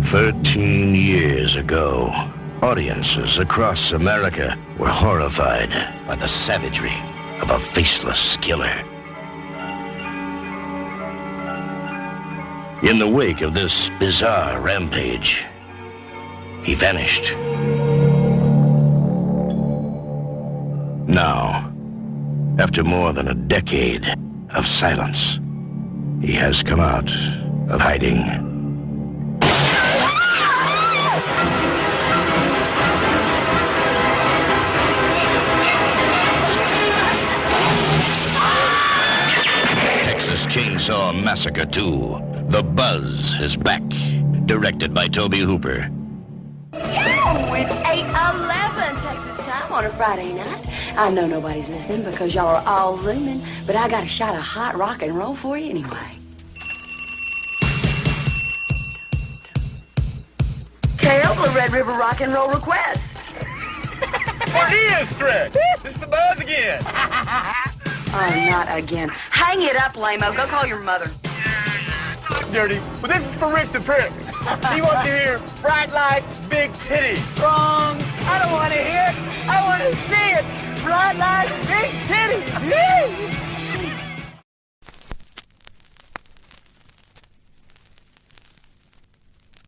"13 years ago, audiences across America were horrified by the savagery of a faceless killer. In the wake of this bizarre rampage, he vanished. Now, after more than a decade of silence, he has come out of hiding. Texas Chainsaw Massacre 2. The Buzz is back. Directed by Toby Hooper. Oh, it's 8:11 Texas time on a Friday night. I know nobody's listening because y'all are all zooming, but I got a shot of hot rock and roll for you anyway. Kale, the Red River Rock and Roll request. For Ian Stretch. It's the Buzz again. Oh, not again. Hang it up, lame-o. Go call your mother. Dirty. Well, this is for Rick the Prick. He wants to hear bright lights, big titties. Wrong. I don't want to hear it. I want to see it. Bright lights, big titties. Yee!